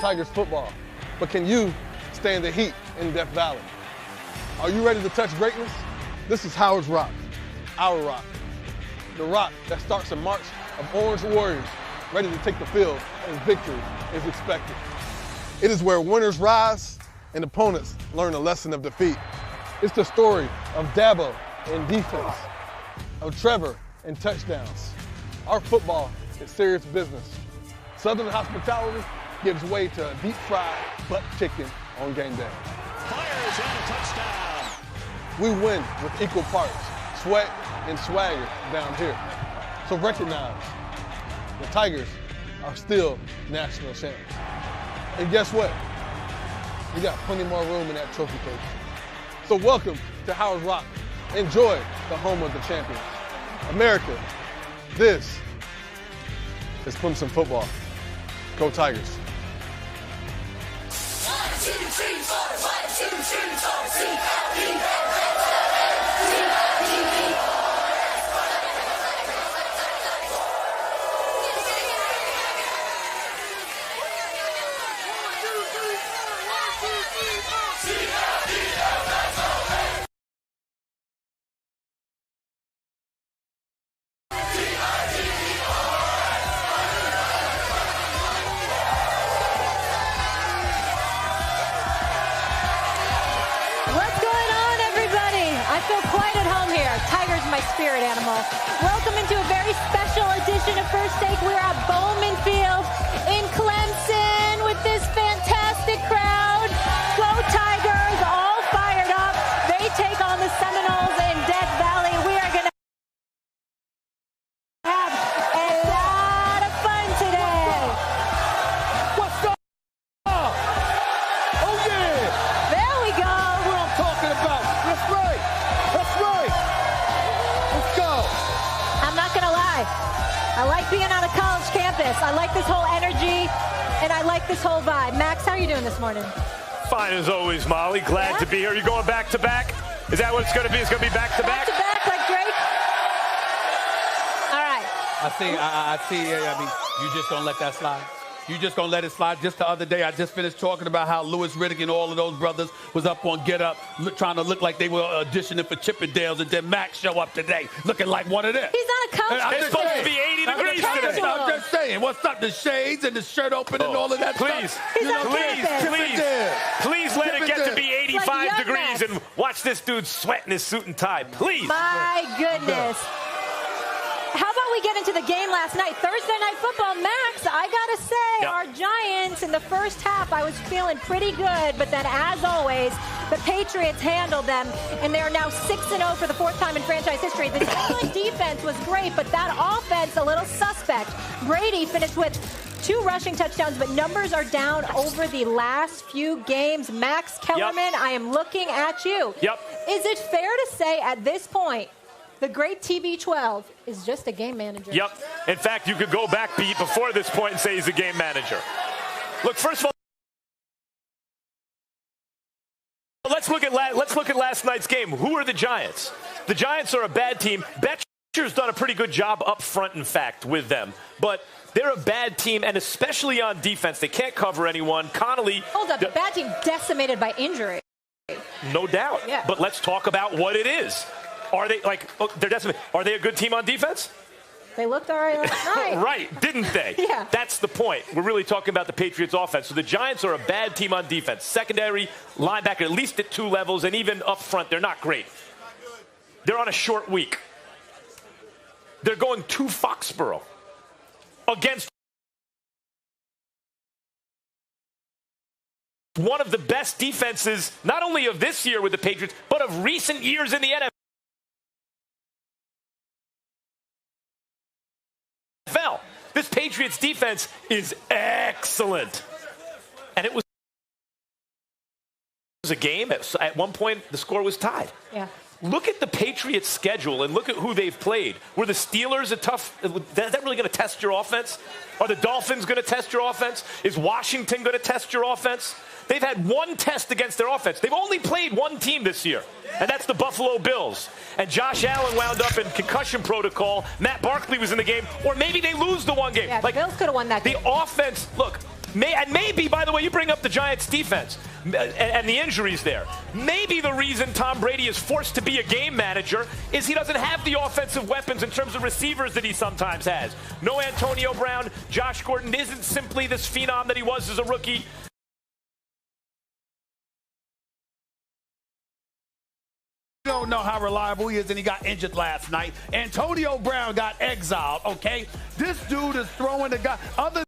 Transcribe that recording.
Tigers football, but can you stand the heat in Death Valley? Are you ready to touch greatness? This is Howard's Rock, our rock. The rock that starts a march of Orange Warriors ready to take the field as victory is expected. It is where winners rise and opponents learn a lesson of defeat. It's the story of Dabo in defense, of Trevor in touchdowns. Our football is serious business. Southern hospitality gives way to a deep-fried butt chicken on game day. Fires and a touchdown. We win with equal parts, sweat and swagger down here. So recognize, the Tigers are still national champions. And guess what? We got plenty more room in that trophy case. So welcome to Howard's Rock. Enjoy the home of the champions. America, this is Clemson football. Go Tigers. 1, 2, 3, 4, 1, 2, 3, 4, my spirit animal. Welcome into a very special edition of First Take. We're at Bowman Field in Clemson with this fantastic crowd. Go Tigers, all fired up. They take on the Seminoles in Death Valley. We are going to have a lot of fun today. What's up? Oh, yeah. There we go. What I'm talking about. That's right. That's right. Let's go. I'm not going to lie. I like being on a college campus. I like this whole energy, and I like this whole vibe. Max, how are you doing this morning? Fine as always, Molly. Glad to be here. You going back to back? Is that what it's going to be? It's going to be back to back? Back to back like Drake? All right. I see. I mean, you just gonna let that slide? You just gonna let it slide? Just the other day, I just finished talking about how Lewis Riddick and all of those brothers was up on Get Up, trying to look like they were auditioning for Chippendales, and then Max show up today, looking like one of them. He's on a couch. It's supposed to be 80 degrees today. I'm just saying, what's up? The shades and the shirt open and all of that please, stuff. Please let it get to be 85 like degrees and watch this dude sweat in his suit and tie. Please. My goodness. How about we get into the game last night? Thursday Night Football, Max, I got to say, our Giants in the first half, I was feeling pretty good. But then, as always, the Patriots handled them, and they are now 6-0 for the fourth time in franchise history. The Cleveland defense was great, but that offense, a little suspect. Brady finished with 2 rushing touchdowns, but numbers are down over the last few games. Max Kellerman, I am looking at you. Is it fair to say at this point, the great TB12 is just a game manager? In fact, you could go back, Pete, before this point and say he's a game manager. Look, first of all, let's look at last night's game. Who are the Giants? The Giants are a bad team. Betcher's done a pretty good job up front, in fact, with them. But they're a bad team, and especially on defense. They can't cover anyone. Connolly. Hold up, the bad team decimated by injury. No doubt. Yeah. But let's talk about what it is. Are they they're decimated? Are they a good team on defense? They looked all right last night. Right, didn't they? Yeah. That's the point. We're really talking about the Patriots offense. So the Giants are a bad team on defense. Secondary, linebacker, at least at 2 levels, and even up front, they're not great. They're on a short week. They're going to Foxborough against one of the best defenses, not only of this year with the Patriots, but of recent years in the NFL. This Patriots defense is excellent. And it was a game. At one point, the score was tied. Yeah. Look at the Patriots' schedule and look at who they've played. Were the Steelers a tough? Is that really going to test your offense? Are the Dolphins going to test your offense? Is Washington going to test your offense? They've had one test against their offense. They've only played one team this year, and that's the Buffalo Bills. And Josh Allen wound up in concussion protocol. Matt Barkley was in the game, or maybe they lose the one game. Yeah, the Bills could have won that game. The offense, look, And maybe, by the way, you bring up the Giants' defense and the injuries there. Maybe the reason Tom Brady is forced to be a game manager is he doesn't have the offensive weapons in terms of receivers that he sometimes has. No Antonio Brown. Josh Gordon isn't simply this phenom that he was as a rookie. You don't know how reliable he is, and he got injured last night. Antonio Brown got exiled, okay? This dude is throwing the guy.